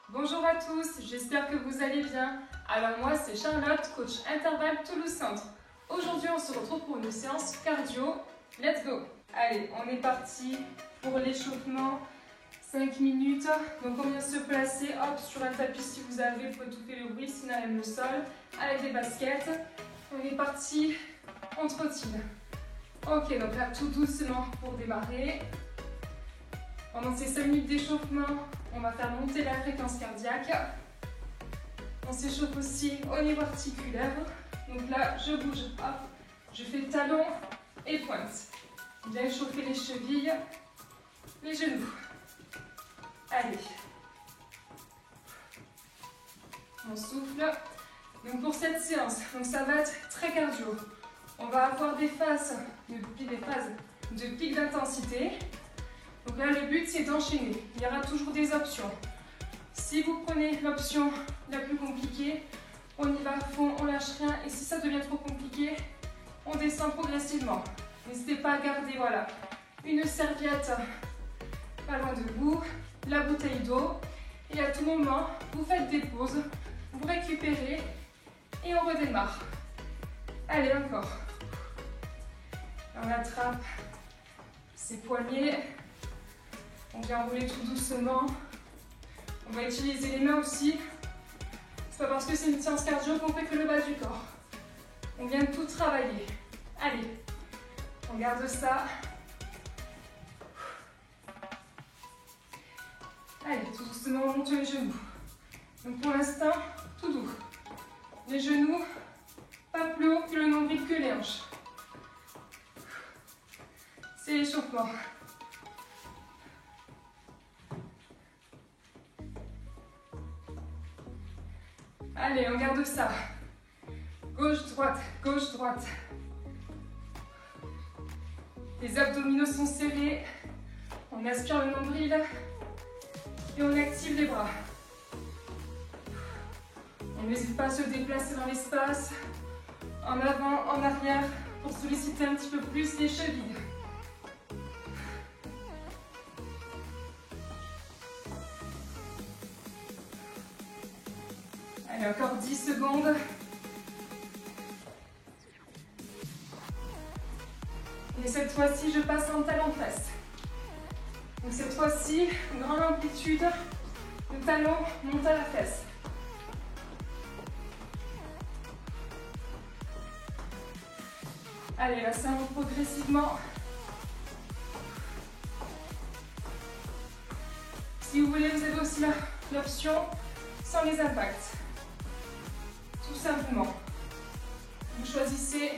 Bonjour à tous, j'espère que vous allez bien. Alors moi c'est Charlotte, coach intervalle Toulouse Centre. Aujourd'hui on se retrouve pour une séance cardio. Let's go! Allez, on est parti pour l'échauffement. 5 minutes. Donc on vient se placer, hop, sur un tapis si vous avez, vous pouvez étouffer le bruit, sinon même le sol, avec des baskets. On est parti, on trottine. Ok, donc là tout doucement pour démarrer. Pendant ces 5 minutes d'échauffement, on va faire monter la fréquence cardiaque. On s'échauffe aussi au niveau articulaire. Donc là, je bouge, hop, je fais talon et pointe. Bien échauffer les chevilles, les genoux. Allez. On souffle. Donc pour cette séance, donc ça va être très cardio. On va avoir des phases de pic d'intensité. Donc là, le but, c'est d'enchaîner. Il y aura toujours des options. Si vous prenez l'option la plus compliquée, on y va à fond, on lâche rien. Et si ça devient trop compliqué, on descend progressivement. N'hésitez pas à garder, voilà, une serviette pas loin de vous, la bouteille d'eau. Et à tout moment, vous faites des pauses, vous récupérez et on redémarre. Allez, encore. On attrape ses poignets. On vient enrouler tout doucement. On va utiliser les mains aussi. C'est pas parce que c'est une séance cardio qu'on fait que le bas du corps. On vient tout travailler. Allez, on garde ça. Allez, tout doucement, on monte les genoux. Donc pour l'instant, tout doux. Les genoux, pas plus haut que le nombril, que les hanches. C'est l'échauffement. Allez, on garde ça. Gauche, droite, gauche, droite. Les abdominaux sont serrés. On aspire le nombril et on active les bras. On n'hésite pas à se déplacer dans l'espace, en avant, en arrière, pour solliciter un petit peu plus les chevilles. Allez, encore 10 secondes. Et cette fois-ci, je passe en talon-fesse. Donc cette fois-ci, grande amplitude, le talon monte à la fesse. Allez, là, ça monte progressivement. Si vous voulez, vous avez aussi l'option sans les impacts. Tout simplement. Vous choisissez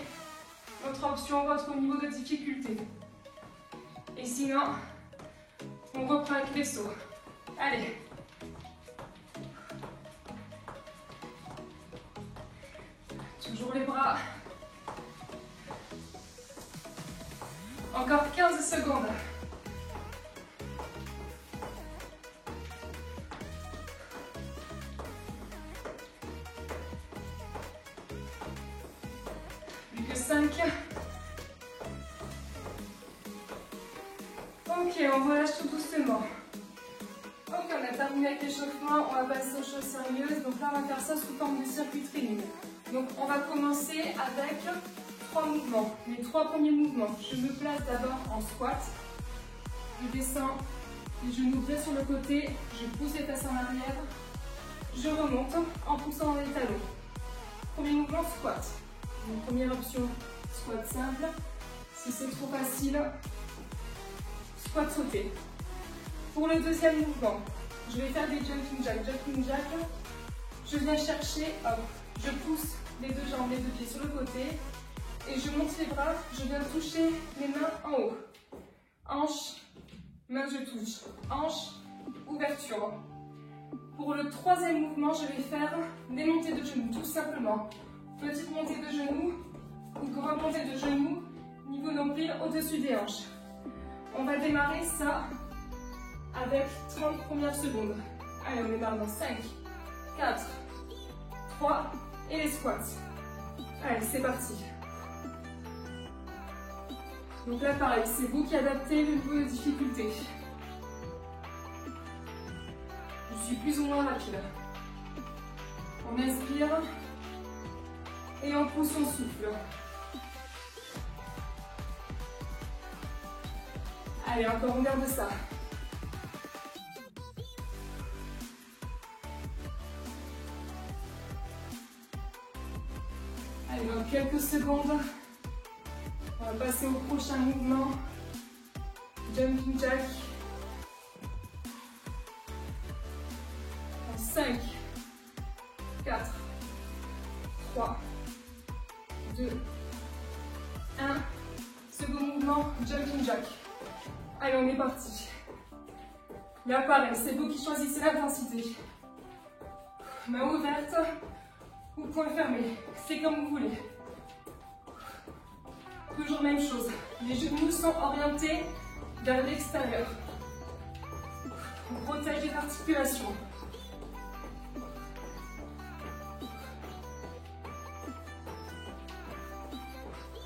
votre option, votre niveau de difficulté. Et sinon, on reprend avec les sauts. Allez. Toujours les bras. Encore 15 secondes. Plus que 5. Ok, on relâche tout doucement. Ok, on a terminé avec l'échauffement, on va passer aux choses sérieuses. Donc là, on va faire ça sous forme de circuit training. Donc on va commencer avec 3 mouvements. Les 3 premiers mouvements, je me place d'abord en squat. Je descends les genoux bien sur le côté, je pousse les fesses en arrière. Je remonte en poussant les talons. Premier mouvement, squat. Donc, première option, squat simple. Si c'est trop facile, squat sauté. Pour le deuxième mouvement, je vais faire des jumping jacks. Jumping jack, je viens chercher, hop, je pousse les deux jambes, les deux pieds sur le côté et je monte les bras, je viens toucher les mains en haut. Hanche, main, je touche. Hanche, ouverture. Pour le troisième mouvement, je vais faire des montées de genoux, tout simplement. Petite montée de genoux ou grande montée de genoux, niveau nombril au-dessus des hanches. On va démarrer ça avec 30 premières secondes. Allez, on démarre dans 5, 4, 3 et les squats. Allez, c'est parti. Donc là, pareil, c'est vous qui adaptez le niveau de difficulté. Je suis plus ou moins rapide. On inspire et on pousse son souffle. Allez, encore, on garde ça. Allez, dans quelques secondes, on va passer au prochain mouvement. Jumping jack. En 5, 4, 3, 2, 1. Second mouvement, jumping jack. Allez, on est parti. Là, pareil, c'est vous qui choisissez l'intensité. Main ouverte ou poing fermé. C'est comme vous voulez. Toujours même chose. Les genoux sont orientés vers l'extérieur. On protège les articulations.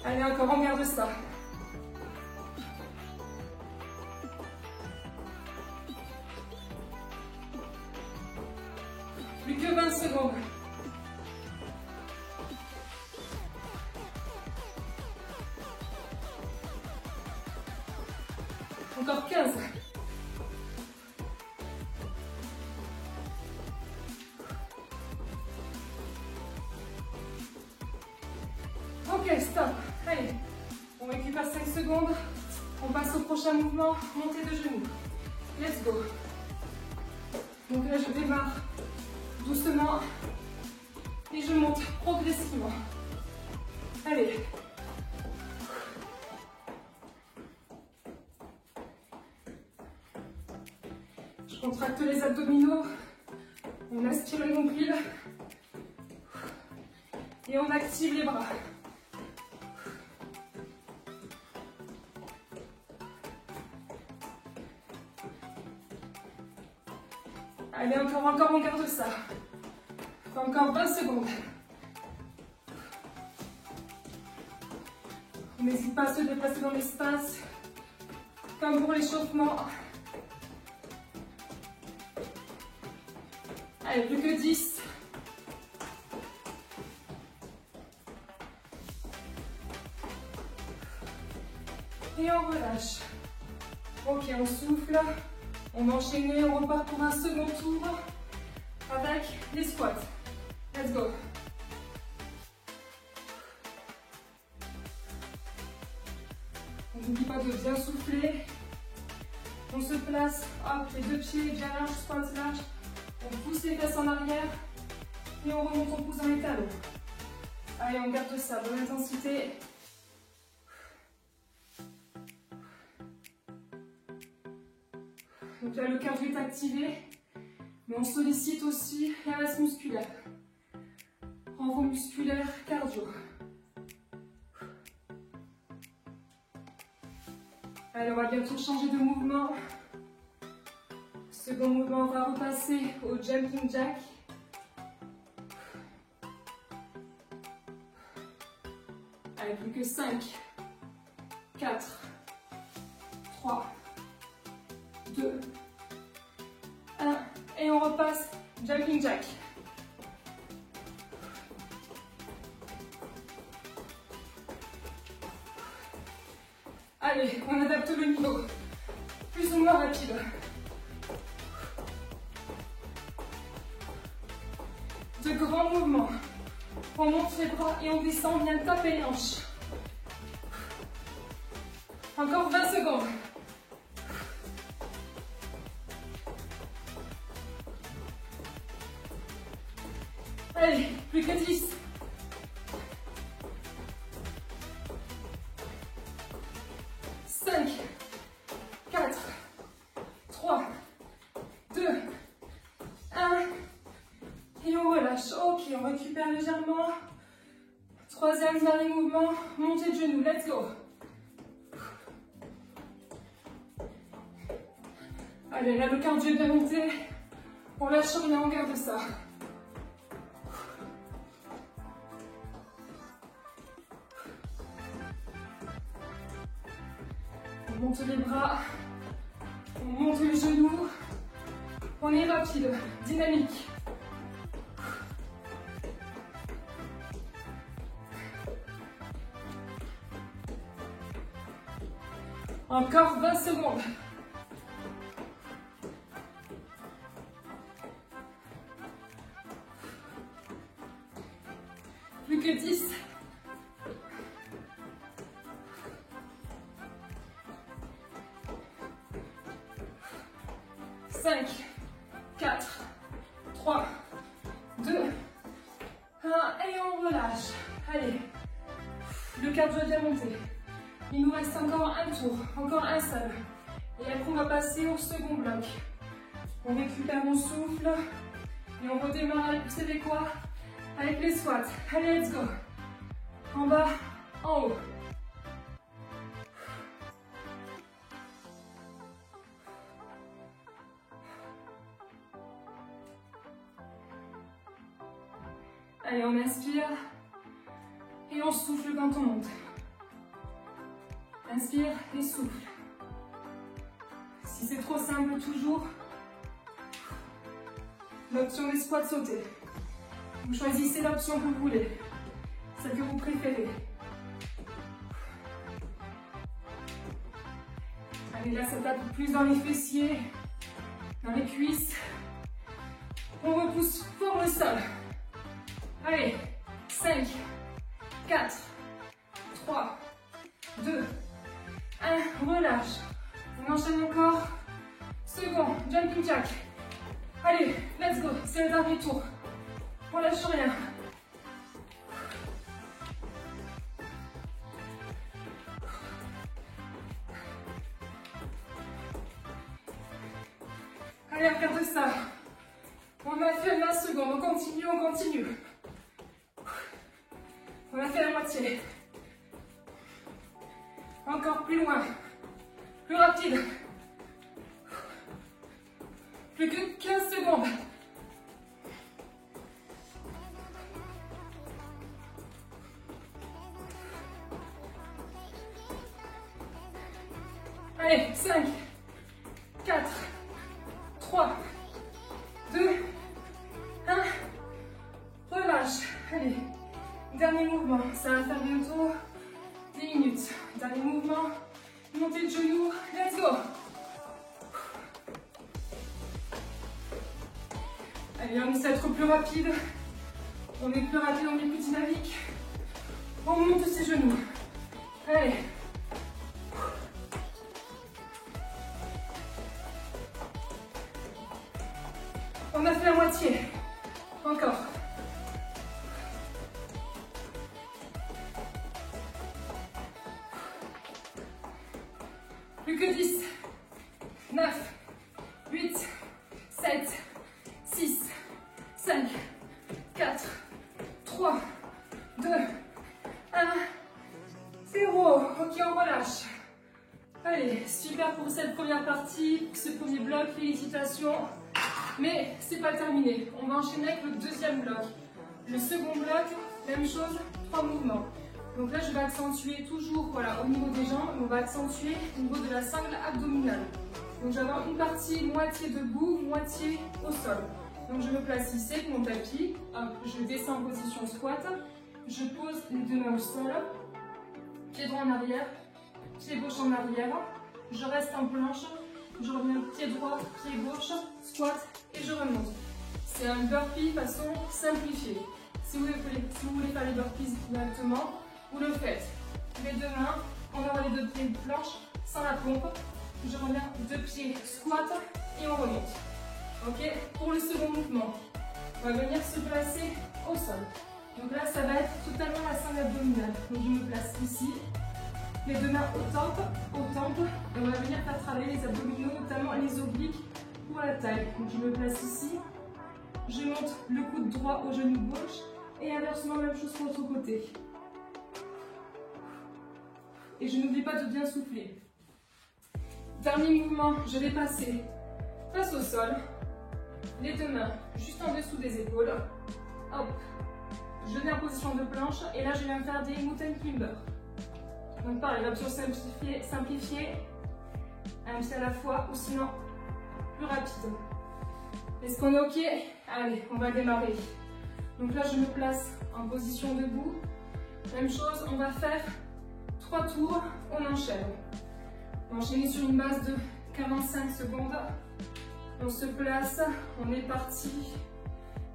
Allez, encore, on garde ça. Plus que 20 secondes. Encore 15. Ok, stop. Allez, on récupère 5 secondes. On passe au prochain mouvement, montée de genoux. Let's go. Donc là, je démarre doucement et je monte progressivement. Allez. Je contracte les abdominaux. On aspire le nombril. Et on active les bras. Allez, encore, on garde ça. Encore 20 secondes. On n'hésite pas à se déplacer dans l'espace, comme pour l'échauffement. Allez, plus que 10. Et on relâche. Ok, on souffle. On enchaîne, on repart pour un second tour avec les squats. Let's go. On n'oublie pas de bien souffler. On se place, hop, les deux pieds bien larges, squat large. On pousse les fesses en arrière et on remonte, on pousse dans les talons. Allez, on garde ça, bonne intensité. Donc là, le cardio est activé, mais on sollicite aussi la masse musculaire. Renfort musculaire, cardio. Allez, on va bientôt changer de mouvement. Second mouvement, on va repasser au jumping jack. Allez, plus que 5, 4, 3, 2, 1. Et on repasse jumping jack. Allez, on adapte le niveau. Plus ou moins rapide. De grands mouvements. On monte les bras et on descend, on vient taper les hanches. Encore 20 secondes. Allez, plus que 10. Ok, on récupère légèrement. Troisième, dernier mouvement, montée de genoux, let's go. Allez, là le cardio est bien monté. On lâche rien, on garde ça. On monte les bras, on monte les genoux. On On est rapide, dynamique. Encore 20 secondes. Plus que 10. 5, 4, 3, 2, 1 et on relâche. Allez, le cardio est bien monté. Il nous reste encore un tour, encore un seul. Et après on va passer au second bloc. On récupère mon souffle et on redémarre avec, vous savez quoi? Avec les squats. Allez, let's go. En bas, en haut. Allez, on inspire et on souffle quand on monte. Inspire et souffle. Si c'est trop simple, toujours l'option des squats sautés. Vous choisissez l'option que vous voulez, celle que vous préférez. Allez, là, ça tape plus dans les fessiers, dans les cuisses. On repousse fort le sol. Allez, 5, 4, 3, 2, 1, relâche. On enchaîne encore. Second, jumping jack. Allez, let's go, c'est le dernier tour. On lâche rien. Allez, regarde ça. On a fait 20 secondes, on continue, on continue. On a fait la moitié. Encore plus loin. Plus rapide. Plus que 15 secondes. Allez, 5, 4, 3, 2, 1. Relâche. Allez, dernier mouvement. Ça va faire bientôt 10 minutes. Dernier mouvement. Montée de genoux. Let's go. Allez, on essaie d'être plus rapide. On est plus rapide, on est plus dynamique. On monte ses genoux. Allez. On a fait la moitié. Encore. Plus que 10. 9, 8, 7, 6, 5, 4, 3, 2, 1, 0. Ok, on relâche. Allez, super pour cette première partie, pour ce premier bloc, félicitations. Mais c'est pas terminé. On va enchaîner avec le deuxième bloc. Le second bloc, même chose, 3 mouvements. Donc là, je vais accentuer toujours voilà, au niveau des jambes, on va accentuer au niveau de la sangle abdominale. Donc je vais avoir une partie moitié debout, moitié au sol. Donc je me place ici avec mon tapis, hop, je descends en position squat, je pose les deux mains au sol, pied droit en arrière, pied gauche en arrière, je reste en planche, je reviens pied droit, pied gauche, squat et je remonte. C'est un burpee façon simplifiée. Si vous voulez faire les burpees directement, vous le faites. Les deux mains, on aura les deux pieds de planche sans la pompe. Je reviens deux pieds squat et on remonte. Ok. Pour le second mouvement, on va venir se placer au sol. Donc là, ça va être totalement la sangle abdominale. Donc je me place ici, les deux mains aux tempes, et on va venir faire travailler les abdominaux, notamment les obliques pour la taille. Donc je me place ici, je monte le coude droit au genou gauche et inversement, même chose pour l'autre côté. Et je n'oublie pas de bien souffler. Dernier mouvement, je vais passer face au sol, les deux mains juste en dessous des épaules. Hop, je viens en position de planche et là je viens faire des mountain climbers. Donc pareil, l'option simplifiée, un pied à la fois ou sinon plus rapide. Est-ce qu'on est OK? Allez, on va démarrer. Donc là, je me place en position debout. Même chose, on va faire 3 tours, on enchaîne. On va enchaîner sur une base de 45 secondes. On se place, on est parti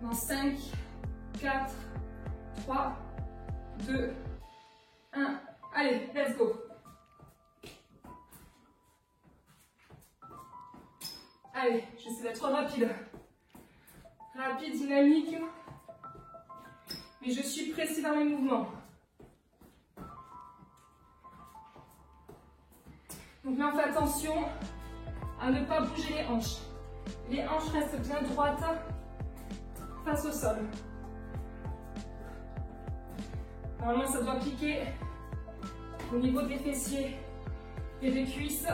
dans 5, 4, 3, 2, 1. Allez, let's go. Allez, j'essaie d'être rapide. Rapide, dynamique. Mais je suis précis dans mes mouvements. Donc là, on fait attention à ne pas bouger les hanches. Les hanches restent bien droites face au sol. Normalement, ça doit piquer au niveau des fessiers et des cuisses.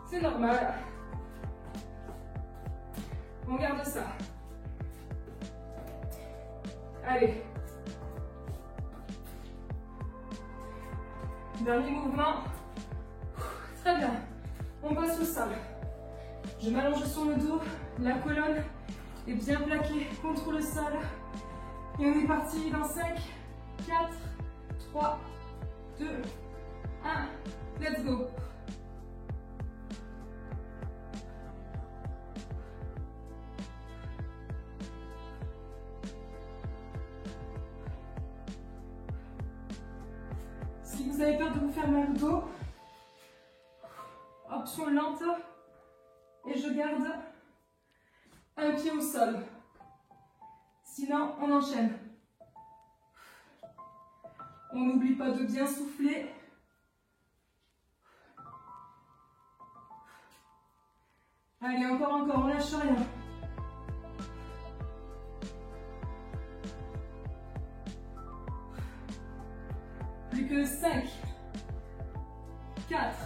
C'est normal. On garde ça. Allez. Dernier mouvement. Très bien. On passe au sol. Je m'allonge sur le dos. La colonne est bien plaquée contre le sol. Et on est parti dans 5, 4, 3, 2, 1. Let's go. Si vous avez peur de vous faire mal au dos, option lente, et je garde un pied au sol. Sinon, on enchaîne. On n'oublie pas de bien souffler. Allez, encore, on lâche rien. Plus que 5, 4,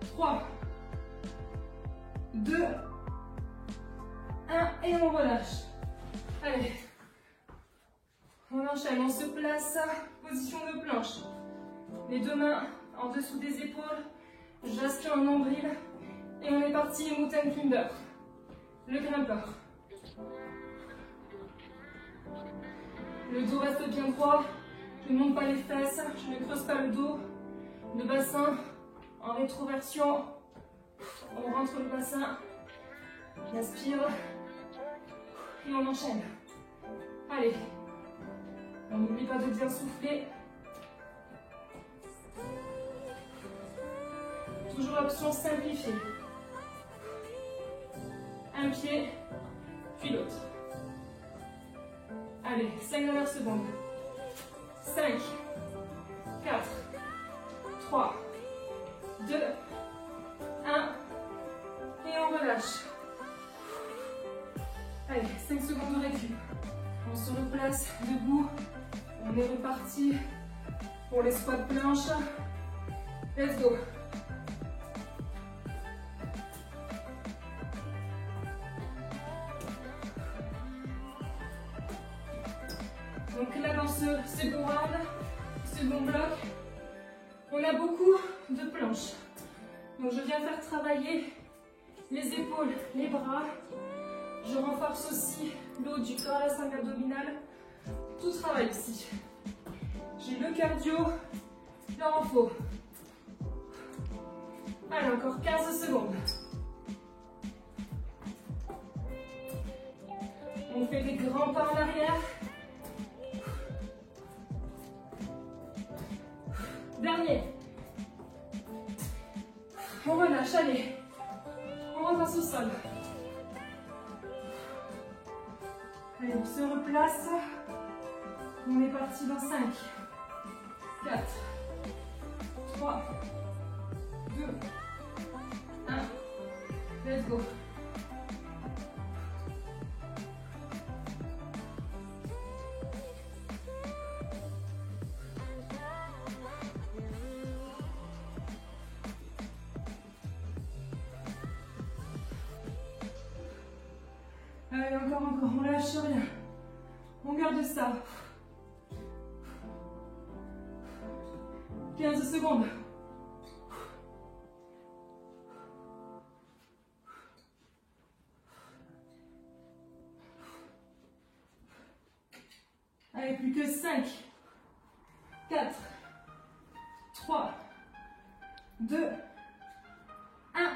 3, 2, 1 et on relâche. Allez, on enchaîne, on se place, position de planche. Les deux mains en dessous des épaules, j'aspire le nombril et on est parti, mountain climber, le grimpeur. Le dos reste bien droit. Je ne monte pas les fesses, je ne creuse pas le dos, le bassin en rétroversion. On rentre le bassin, on aspire et on enchaîne. Allez, on n'oublie pas de bien souffler. Toujours l'option simplifiée. Un pied, puis l'autre. Allez, 5 dernières secondes. 5, 4, 3, 2, 1, et on relâche. Allez, 5 secondes de récup. On se replace debout. On est reparti pour les squats planches. Let's go. Donc là, dans ce second round, second bloc, on a beaucoup de planches. Donc je viens faire travailler les épaules, les bras. Je renforce aussi le haut du corps, la cingle abdominale. Tout travaille ici. J'ai le cardio, il en faut. Allez, encore 15 secondes. On fait des grands pas en arrière. Dernier. On relâche, allez. On repasse au sol. Allez, on se replace. On est parti dans 5, 4, 3, 2, 1. Let's go. Allez, encore, on lâche rien. On garde ça. 15 secondes. Allez, plus que 5, 4, 3, 2, 1.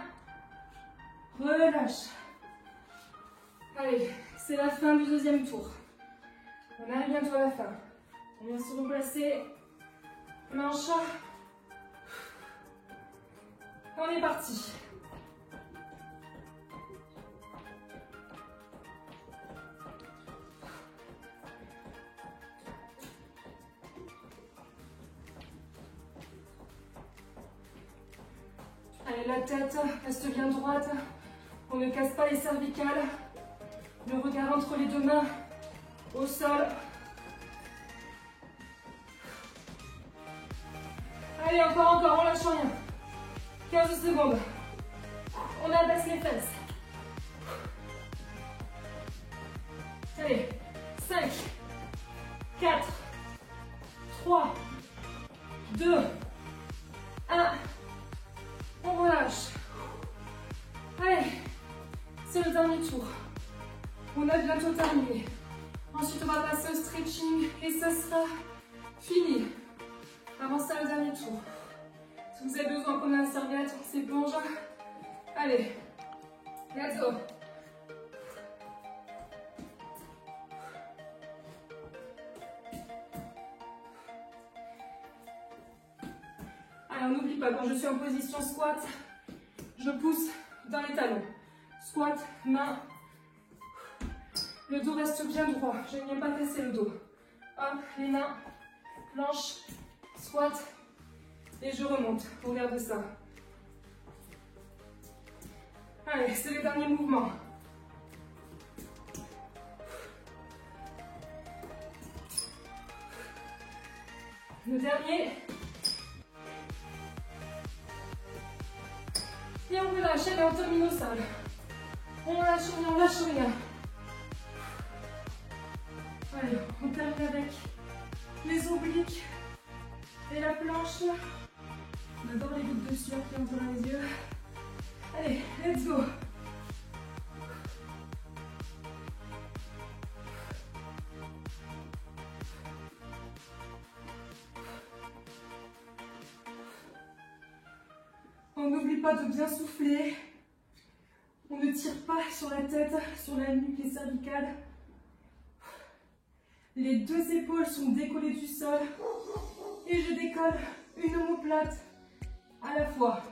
Relâche. Allez, c'est la fin du deuxième tour. On arrive bientôt à la fin. On vient se replacer. Manche. On est parti. Allez, la tête reste bien droite. On ne casse pas les cervicales. Le regard entre les deux mains au sol. Allez, encore, on lâche rien. 15 secondes. On abaisse les fesses. Allez, 5, 4, 3, 2, 1. On relâche. Allez, c'est le dernier tour. On a bientôt terminé. Ensuite, on va passer au stretching et ce sera fini. Avant ça, le dernier tour. Si vous avez besoin qu'on ait un serviette, on s'éponge. Allez, let's go. Alors, n'oublie pas, quand je suis en position squat, je pousse dans les talons. Squat, main. Le dos reste bien droit. Je ne viens pas casser le dos. Hop, les mains, planche, squat. Et je remonte. Regarde ça. Allez, c'est le dernier mouvement. Le dernier. Et on relâche. Allez, on termine au sol. On lâche rien, on lâche rien. Allez, on termine avec les obliques et la planche. On adore les gouttes de sueur qui entrent dans les yeux. Allez, let's go. On n'oublie pas de bien souffler. On ne tire pas sur la tête, sur la nuque, les cervicales. Les deux épaules sont décollées du sol. Et je décolle une omoplate à la fois.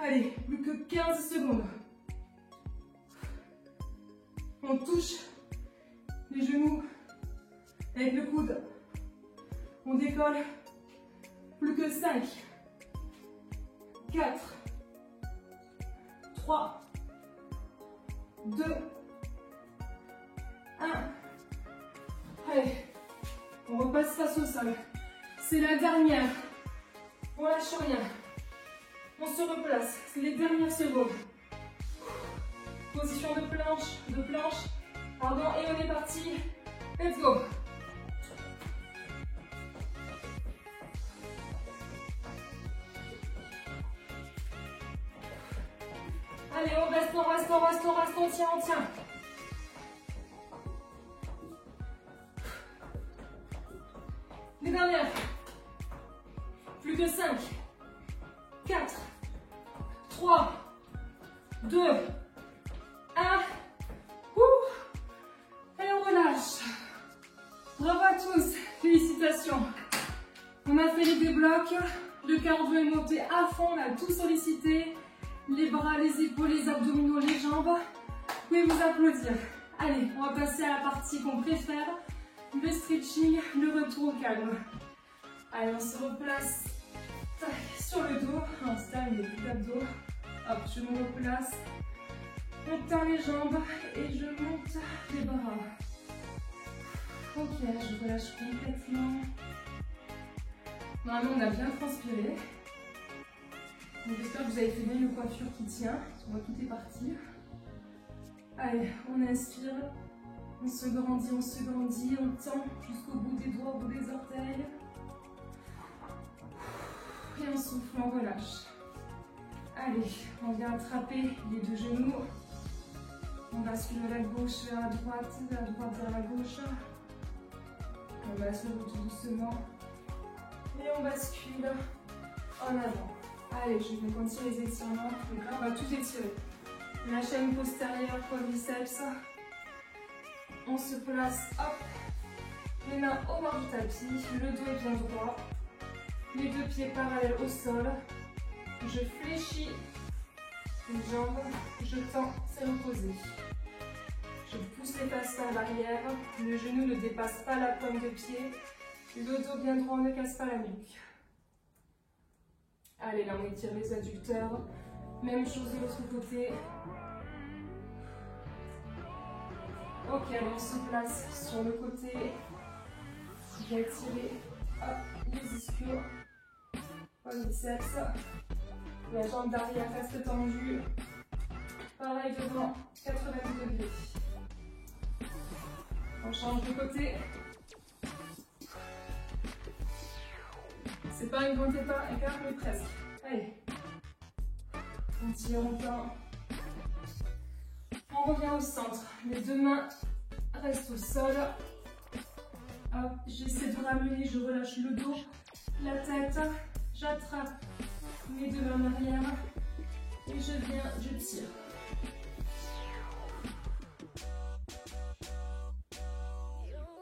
Allez, plus que 15 secondes. On touche les genoux avec le coude. On décolle. Plus que 5, 4, 3, 2, 1. Allez, on repasse face au sol. C'est la dernière. On lâche rien. On se replace. C'est les dernières secondes. Position de planche. Pardon, et on est parti. Let's go. Allez, on reste, on tient. Les dernières. Plus que 5, 4, 3, 2, 1. Et on relâche. Bravo à tous. Félicitations. On a fait les déblocs. Le cardio est monté à fond. On a tout sollicité. Les bras, les épaules, les abdominaux, les jambes. Vous pouvez vous applaudir. Allez, on va passer à la partie qu'on préfère. Le stretching, le retour au calme. Allez, on se replace sur le dos. On se termine les petits abdos. Hop, je me replace. On tend les jambes et je monte les bras. Ok, je relâche complètement. Normalement, on a bien transpiré. J'espère que vous avez fait bien une coiffure qui tient. On voit tout est parti. Allez, on inspire. On se grandit, on tend jusqu'au bout des doigts, au bout des orteils. Et on souffle, on relâche. Allez, on vient attraper les deux genoux. On va suivre la gauche vers la droite vers la gauche. On masse le dos tout doucement. Et on bascule en avant. Allez, je vais continuer les étirements. Donc là, on va tout étirer. La chaîne postérieure, quadriceps. On se place, hop, les mains au bord du tapis, le dos est bien droit, les deux pieds parallèles au sol. Je fléchis les jambes, je tends, c'est reposé. Je pousse les fesses vers l'arrière, le genou ne dépasse pas la pointe de pied, le dos bien droit, on ne casse pas la nuque. Allez, là on étire les adducteurs, même chose de l'autre côté. Ok, allez, on se place sur le côté. Bien étirer, hop, les ischios, quadriceps. La jambe d'arrière reste tendue. Pareil devant, 90 degrés. On change de côté. C'est pas une grande écart, mais presque. Allez. On tire, on tend. On revient au centre. Les deux mains restent au sol. Hop, j'essaie de ramener, je relâche le dos, la tête. J'attrape mes deux mains en arrière. Et je viens, je tire.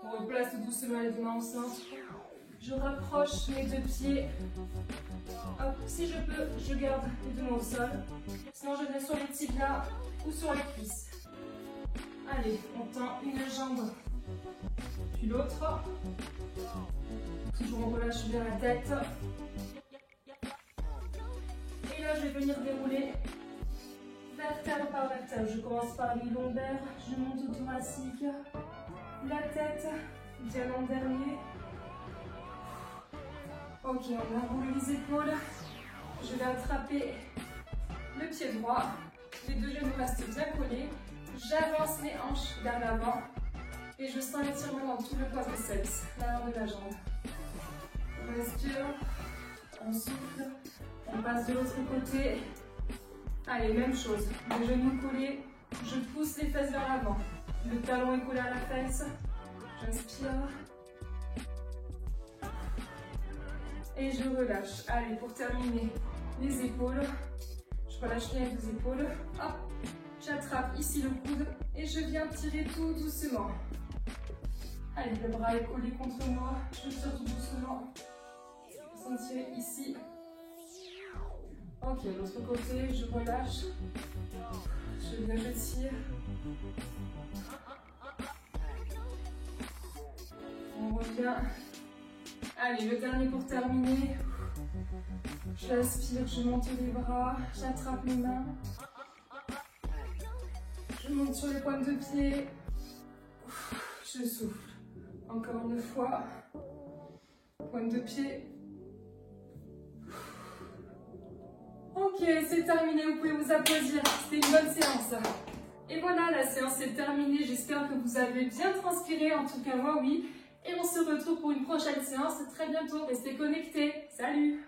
On replace tout doucement les deux mains au centre. Je rapproche mes deux pieds. Hop, si je peux, je garde les deux mains au sol. Sinon, je viens sur les tibias ou sur les cuisses. Allez, on tend une jambe, puis l'autre. Toujours on relâche bien la tête. Et là, je vais venir dérouler vertèbre par vertèbre. Je commence par les lombaires, je monte au thoracique. La tête, bien en dernier. Ok, on enroule les épaules. Je vais attraper le pied droit. Les deux genoux restent bien collés. J'avance les hanches vers l'avant. Et je sens l'étirement dans tout le quadriceps, l'arrière de la jambe. On respire, on souffle, on passe de l'autre côté. Allez, même chose. Les genoux collés, je pousse les fesses vers l'avant. Le talon est collé à la fesse. J'inspire. Et je relâche. Allez, pour terminer, les épaules. Je relâche bien les épaules. Hop, j'attrape ici le coude et je viens tirer tout doucement. Allez, le bras est collé contre moi. Je tire tout doucement. Sentir ici. Ok, l'autre côté, je relâche. Je viens, je tire. On revient. Allez, le dernier pour terminer. J'inspire, je monte les bras, j'attrape les mains. Je monte sur les pointes de pied. Je souffle. Encore une fois. Pointe de pied. Ok, c'est terminé, vous pouvez vous applaudir. C'était une bonne séance. Et voilà, la séance est terminée. J'espère que vous avez bien transpiré. En tout cas, moi, oui. Et on se retrouve pour une prochaine séance très bientôt. Restez connectés. Salut!